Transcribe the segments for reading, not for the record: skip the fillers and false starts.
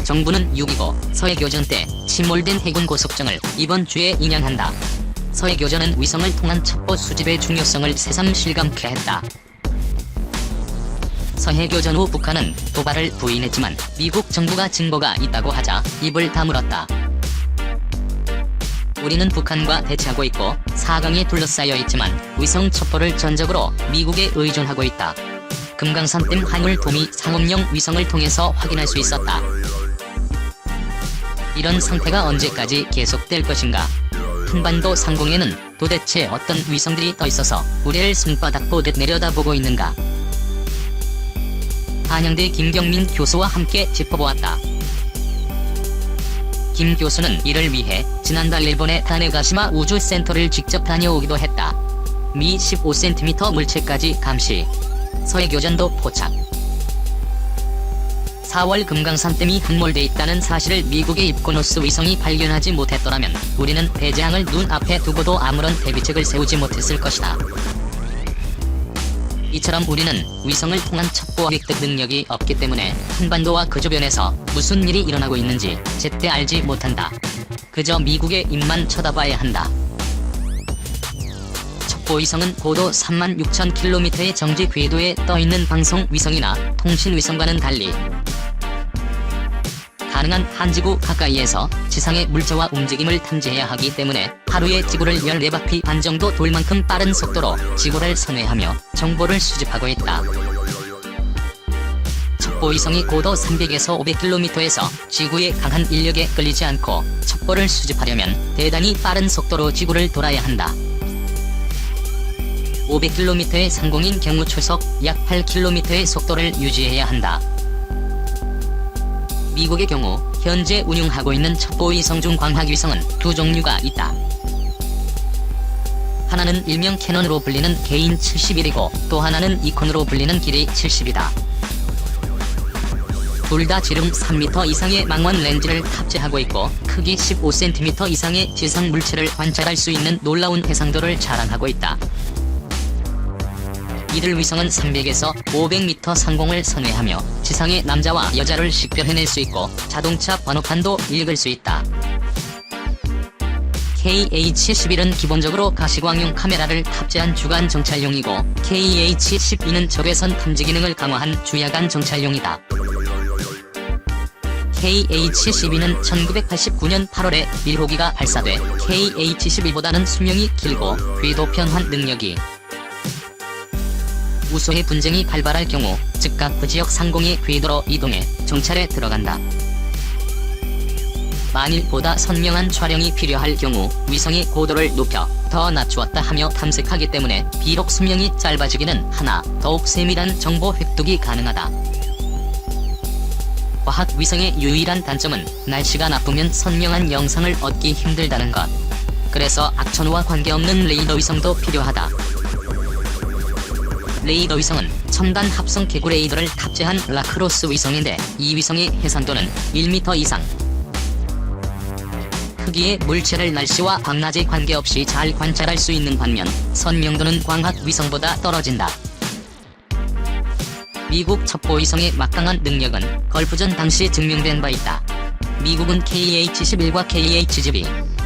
정부는 6.25 서해교전 때 침몰된 해군 고속정을 이번 주에 인양한다. 서해교전은 위성을 통한 첩보 수집의 중요성을 새삼 실감케 했다. 서해교전 후 북한은 도발을 부인했지만 미국 정부가 증거가 있다고 하자 입을 다물었다. 우리는 북한과 대치하고 있고 사강에 둘러싸여 있지만 위성 첩보를 전적으로 미국에 의존하고 있다. 금강산댐 한울 도미 상업용 위성을 통해서 확인할 수 있었다. 이런 상태가 언제까지 계속될 것인가? 한반도 상공에는 도대체 어떤 위성들이 떠 있어서 우리를 손바닥 보듯 내려다보고 있는가? 한양대 김경민 교수와 함께 짚어보았다. 김 교수는 이를 위해 지난달 일본의 타네가시마 우주센터를 직접 다녀오기도 했다. 미 15cm 물체까지 감시. 서해교전도 포착. 4월 금강산댐이 함몰돼 있다는 사실을 미국의 입코노스 위성이 발견하지 못했더라면 우리는 대재앙을 눈앞에 두고도 아무런 대비책을 세우지 못했을 것이다. 이처럼 우리는 위성을 통한 첩보 획득 능력이 없기 때문에 한반도와 그 주변에서 무슨 일이 일어나고 있는지 제때 알지 못한다. 그저 미국의 입만 쳐다봐야 한다. 첩보위성은 고도 36,000km의 정지 궤도에 떠있는 방송위성이나 통신위성과는 달리 가능한 한 지구 가까이에서 지상의 물체와 움직임을 탐지해야 하기 때문에 하루에 지구를 14바퀴 반 정도 돌 만큼 빠른 속도로 지구를 선회하며 정보를 수집하고 있다. 첩보위성이 고도 300에서 500km에서 지구의 강한 인력에 끌리지 않고 첩보를 수집하려면 대단히 빠른 속도로 지구를 돌아야 한다. 500km의 상공인 경우 초속 약 8km의 속도를 유지해야 한다. 미국의 경우 현재 운용하고 있는 첩보위성 중 광학위성은 두 종류가 있다. 하나는 일명 캐논으로 불리는 개인 71이고 또 하나는 이콘으로 불리는 길이 70이다. 둘 다 지름 3m 이상의 망원 렌즈를 탑재하고 있고 크기 15cm 이상의 지상 물체를 관찰할 수 있는 놀라운 해상도를 자랑하고 있다. 이들 위성은 300에서 500m 상공을 선회하며 지상의 남자와 여자를 식별해낼 수 있고 자동차 번호판도 읽을 수 있다. KH-11은 기본적으로 가시광용 카메라를 탑재한 주간 정찰용이고 KH-12는 적외선 탐지 기능을 강화한 주야간 정찰용이다. KH-12는 1989년 8월에 1호기가 발사돼 KH-11보다는 수명이 길고 궤도 편환 능력이 우수해 분쟁이 발발할 경우 즉각 그 지역 상공의 궤도로 이동해 정찰에 들어간다. 만일 보다 선명한 촬영이 필요할 경우 위성의 고도를 높여 더 낮추었다 하며 탐색하기 때문에 비록 수명이 짧아지기는 하나 더욱 세밀한 정보 획득이 가능하다. 과학 위성의 유일한 단점은 날씨가 나쁘면 선명한 영상을 얻기 힘들다는 것. 그래서 악천후와 관계없는 레이더 위성도 필요하다. 레이더 위성은 첨단 합성 개구 레이더를 탑재한 라크로스 위성인데 이 위성의 해상도는 1m 이상. 크기의 물체를 날씨와 광낮에 관계없이 잘 관찰할 수 있는 반면 선명도는 광학 위성보다 떨어진다. 미국 첩보위성의 막강한 능력은 걸프전 당시 증명된 바 있다. 미국은 KH-11과 KH-12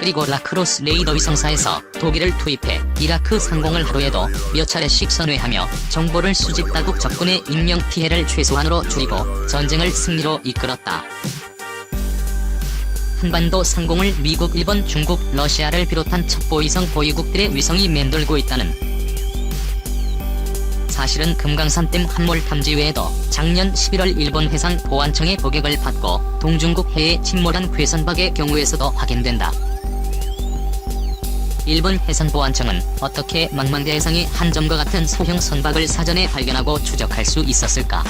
그리고 라크로스 레이더 위성사에서 독일을 투입해 이라크 상공을 하루에도 몇 차례씩 선회하며 정보를 수집 다국 적군의 인명피해를 최소한으로 줄이고 전쟁을 승리로 이끌었다. 한반도 상공을 미국, 일본, 중국, 러시아를 비롯한 첩보위성 보유국들의 위성이 맴돌고 있다는 사실은 금강산댐 함몰 탐지 외에도 작년 11월 일본 해상보안청의 보격을 받고 동중국 해에 침몰한 괴선박의 경우에서도 확인된다. 일본 해상보안청은 어떻게 망망대해상의 한 점과 같은 소형 선박을 사전에 발견하고 추적할 수 있었을까?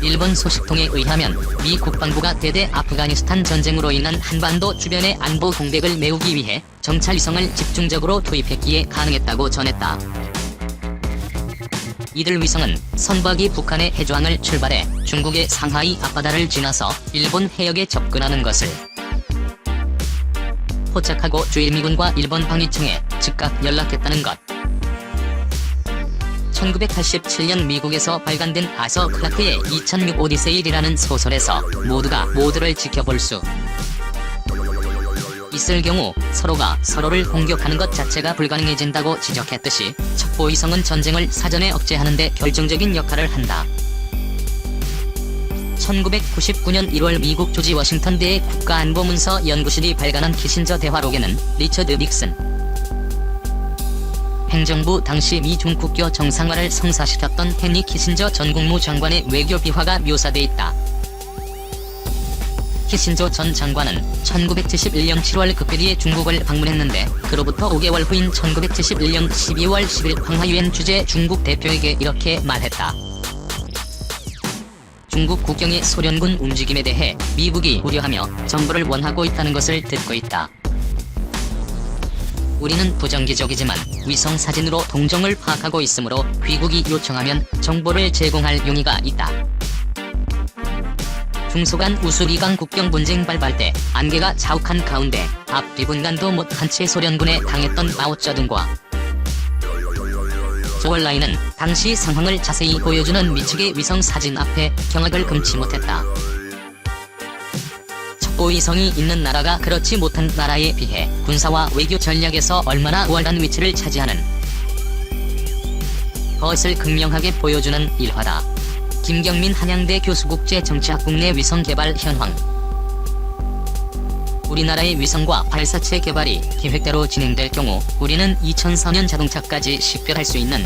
일본 소식통에 의하면 미 국방부가 대대 아프가니스탄 전쟁으로 인한 한반도 주변의 안보 공백을 메우기 위해 정찰위성을 집중적으로 투입했기에 가능했다고 전했다. 이들 위성은 선박이 북한의 해저항을 출발해 중국의 상하이 앞바다를 지나서 일본 해역에 접근하는 것을 포착하고 주일미군과 일본 방위청에 즉각 연락했다는 것. 1987년 미국에서 발간된 아서 클라크의 2006 오디세이라는 소설에서 모두가 모두를 지켜볼 수 있을 경우 서로가 서로를 공격하는 것 자체가 불가능해진다고 지적했듯이 첩보위성은 전쟁을 사전에 억제하는 데 결정적인 역할을 한다. 1999년 1월 미국 조지 워싱턴대의 국가안보문서 연구실이 발간한 키신저 대화록에는 리처드 닉슨 행정부 당시 미중 국교 정상화를 성사시켰던 헨리 키신저 전 국무장관의 외교 비화가 묘사돼 있다. 키신저 전 장관은 1971년 7월 급회리에 중국을 방문했는데 그로부터 5개월 후인 1971년 12월 10일 황하 유엔 주재 중국 대표에게 이렇게 말했다. 중국 국경의 소련군 움직임에 대해 미국이 우려하며 정보를 원하고 있다는 것을 듣고 있다. 우리는 부정기적이지만 위성 사진으로 동정을 파악하고 있으므로 귀국이 요청하면 정보를 제공할 용의가 있다. 중소간 우수리강 국경 분쟁 발발 때 안개가 자욱한 가운데 앞뒤 분간도 못한 채 소련군에 당했던 마오쩌둥과 조얼라이는 당시 상황을 자세히 보여주는 미측의 위성 사진 앞에 경악을 금치 못했다. 첩보위성이 있는 나라가 그렇지 못한 나라에 비해 군사와 외교 전략에서 얼마나 우월한 위치를 차지하는 것을 극명하게 보여주는 일화다. 김경민 한양대 교수 국제정치학 국내 위성 개발 현황. 우리나라의 위성과 발사체 개발이 계획대로 진행될 경우 우리는 2004년 자동차까지 식별할 수 있는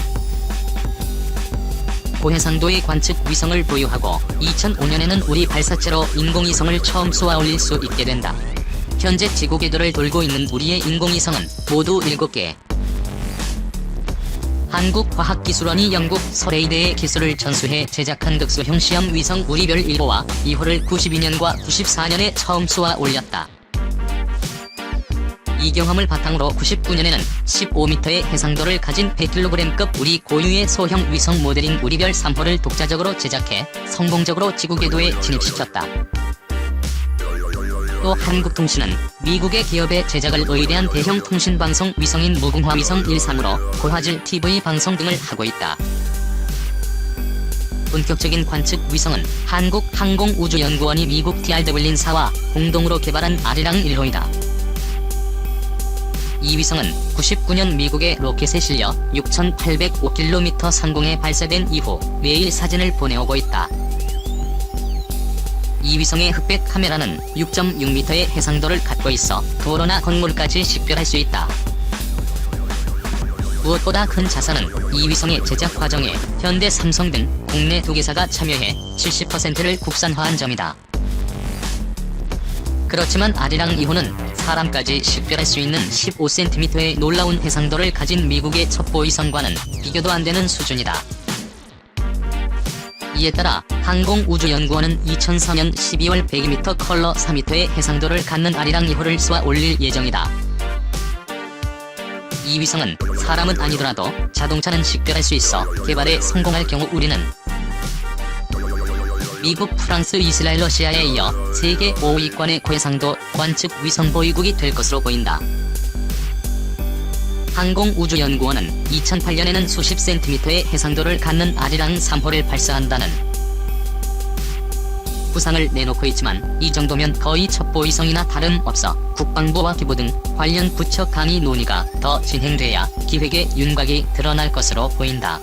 고해상도의 관측 위성을 보유하고 2005년에는 우리 발사체로 인공위성을 처음 쏘아 올릴 수 있게 된다. 현재 지구 궤도를 돌고 있는 우리의 인공위성은 모두 7개. 한국과학기술원이 영국 서레이대의 기술을 전수해 제작한 극소형 시험 위성 우리별 1호와 2호를 92년과 94년에 처음 쏘아 올렸다. 이 경험을 바탕으로 99년에는 15m의 해상도를 가진 100kg급 우리 고유의 소형 위성 모델인 우리별 3호를 독자적으로 제작해 성공적으로 지구 궤도에 진입시켰다. 또 한국통신은 미국의 기업의 제작을 의뢰한 대형 통신방송 위성인 무궁화위성 1-3으로 고화질 TV 방송 등을 하고 있다. 본격적인 관측 위성은 한국항공우주연구원이 미국 DRW인사와 공동으로 개발한 아리랑 1호이다. 이 위성은 99년 미국의 로켓에 실려 6,805km 상공에 발사된 이후 매일 사진을 보내오고 있다. 이 위성의 흑백 카메라는 6.6m의 해상도를 갖고 있어 도로나 건물까지 식별할 수 있다. 무엇보다 큰 자산은 이 위성의 제작 과정에 현대, 삼성 등 국내 2개사가 참여해 70%를 국산화한 점이다. 그렇지만 아리랑 2호는 사람까지 식별할 수 있는 15cm의 놀라운 해상도를 가진 미국의 첩보위성과는 비교도 안 되는 수준이다. 이에 따라 항공우주연구원은 2004년 12월 102m 컬러 4m의 해상도를 갖는 아리랑 2호를 쏘아 올릴 예정이다. 이 위성은 사람은 아니더라도 자동차는 식별할 수 있어 개발에 성공할 경우 우리는 미국, 프랑스, 이스라엘, 러시아에 이어 세계 5위권의 고해상도 관측 위성 보유국이 될 것으로 보인다. 항공우주연구원은 2008년에는 수십 센티미터의 해상도를 갖는 아리랑 3호를 발사한다는 구상을 내놓고 있지만 이 정도면 거의 첩보위성이나 다름없어 국방부와 기부 등 관련 부처 강의 논의가 더 진행돼야 기획의 윤곽이 드러날 것으로 보인다.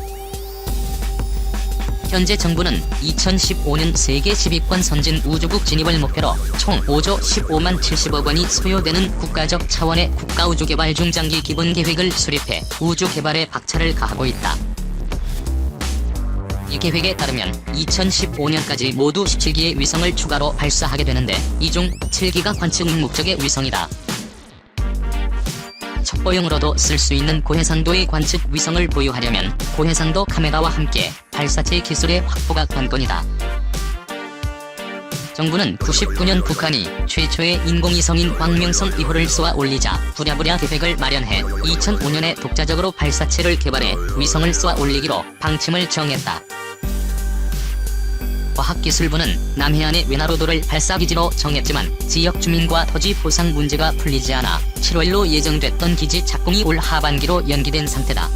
현재 정부는 2015년 세계 10위권 선진 우주국 진입을 목표로 총 5조 15만 70억 원이 소요되는 국가적 차원의 국가우주개발 중장기 기본계획을 수립해 우주 개발에 박차를 가하고 있다. 이 계획에 따르면 2015년까지 모두 17기의 위성을 추가로 발사하게 되는데 이 중 7기가 관측 목적의 위성이다. 첩보용으로도 쓸 수 있는 고해상도의 관측 위성을 보유하려면 고해상도 카메라와 함께 발사체 기술의 확보가 관건이다. 정부는 99년 북한이 최초의 인공위성인 광명성 2호를 쏘아 올리자 부랴부랴 계획을 마련해 2005년에 독자적으로 발사체를 개발해 위성을 쏘아 올리기로 방침을 정했다. 과학기술부는 남해안의 외나로도를 발사기지로 정했지만 지역 주민과 토지 보상 문제가 풀리지 않아 7월로 예정됐던 기지 착공이 올 하반기로 연기된 상태다.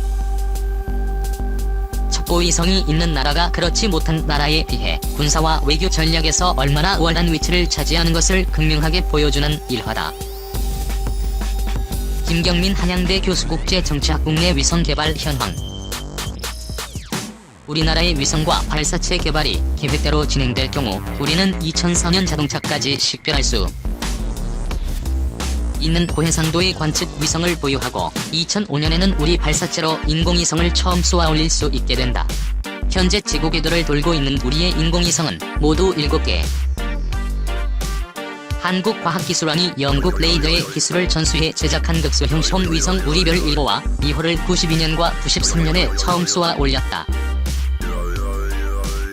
첩보위성이 있는 나라가 그렇지 못한 나라에 비해 군사와 외교 전략에서 얼마나 우월한 위치를 차지하는 것을 극명하게 보여주는 일화다. 김경민 한양대 교수 국제정치학 국내 위성 개발 현황. 우리나라의 위성과 발사체 개발이 계획대로 진행될 경우 우리는 2004년 자동차까지 식별할 수 있는 고해상도의 관측 위성을 보유하고 2005년에는 우리 발사체로 인공위성을 처음 쏘아 올릴 수 있게 된다. 현재 지구 궤도를 돌고 있는 우리의 인공위성은 모두 7개. 한국과학기술원이 영국 레이더의 기술을 전수해 제작한 극소형 솜위성 우리별 1호와 2호를 92년과 93년에 처음 쏘아 올렸다.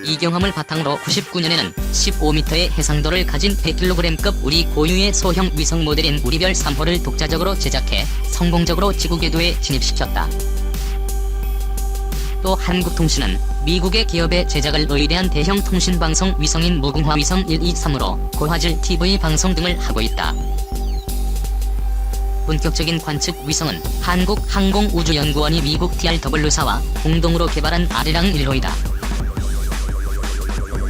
이 경험을 바탕으로 99년에는 15m의 해상도를 가진 100kg급 우리 고유의 소형 위성 모델인 우리별 3호를 독자적으로 제작해 성공적으로 지구 궤도에 진입시켰다. 또 한국통신은 미국의 기업의 제작을 의뢰한 대형 통신방송 위성인 무궁화 위성 1, 2, 3으로 고화질 TV 방송 등을 하고 있다. 본격적인 관측 위성은 한국항공우주연구원이 미국 TRW사와 공동으로 개발한 아리랑 1호이다.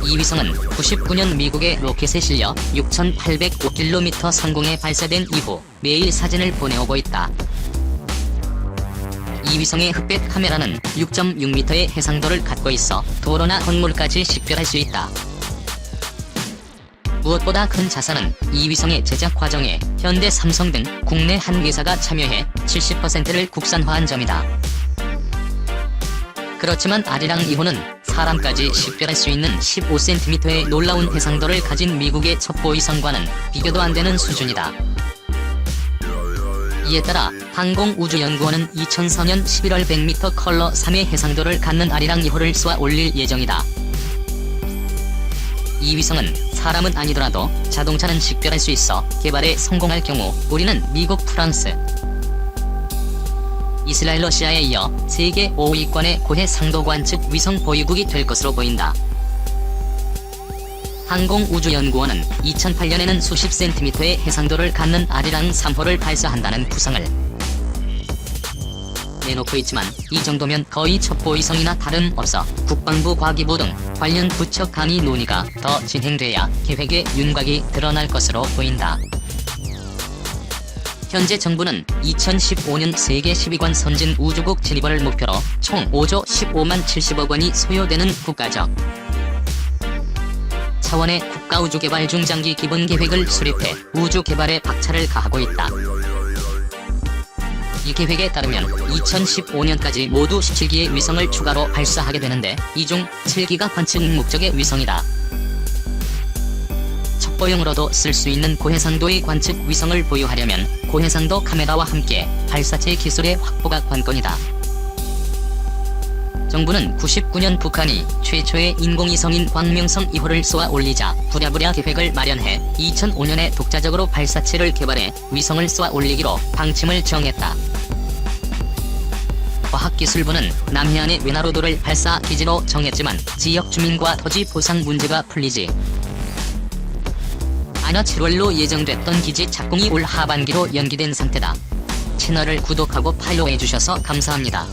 이 위성은 99년 미국의 로켓에 실려 6,805km 상공에 발사된 이후 매일 사진을 보내오고 있다. 이 위성의 흑백 카메라는 6.6m의 해상도를 갖고 있어 도로나 건물까지 식별할 수 있다. 무엇보다 큰 자산은 이 위성의 제작 과정에 현대, 삼성 등 국내 한 회사가 참여해 70%를 국산화한 점이다. 그렇지만 아리랑 2호는 사람까지 식별할 수 있는 15cm의 놀라운 해상도를 가진 미국의 첩보위성과는 비교도 안 되는 수준이다. 이에 따라 항공우주연구원은 2004년 11월 100m 컬러 3의 해상도를 갖는 아리랑 2호를 쏘아 올릴 예정이다. 이 위성은 사람은 아니더라도 자동차는 식별할 수 있어 개발에 성공할 경우 우리는 미국, 프랑스, 이스라엘, 러시아에 이어 세계 5위권의 고해상도 관측 위성 보유국이 될 것으로 보인다. 항공우주연구원은 2008년에는 수십 센티미터의 해상도를 갖는 아리랑 3호를 발사한다는 구상을 내놓고 있지만 이 정도면 거의 첩보위성이나 다름없어 국방부, 과기부 등 관련 부처 간의 논의가 더 진행돼야 계획의 윤곽이 드러날 것으로 보인다. 현재 정부는 2015년 세계 10위권 선진 우주국 진입을 목표로 총 5조 15만 70억 원이 소요되는 국가적 차원의 국가우주개발 중장기 기본계획을 수립해 우주개발에 박차를 가하고 있다. 이 계획에 따르면 2015년까지 모두 17기의 위성을 추가로 발사하게 되는데 이 중 7기가 관측 목적의 위성이다. 첩보용으로도 쓸 수 있는 고해상도의 관측 위성을 보유하려면 고해상도 카메라와 함께 발사체 기술의 확보가 관건이다. 정부는 99년 북한이 최초의 인공위성인 광명성 2호를 쏘아 올리자 부랴부랴 계획을 마련해 2005년에 독자적으로 발사체를 개발해 위성을 쏘아 올리기로 방침을 정했다. 과학기술부는 남해안의 외나로도를 발사 기지로 정했지만 지역 주민과 토지 보상 문제가 풀리지 않아 7월로 예정됐던 기지 착공이 올 하반기로 연기된 상태다. 채널을 구독하고 팔로우해주셔서 감사합니다.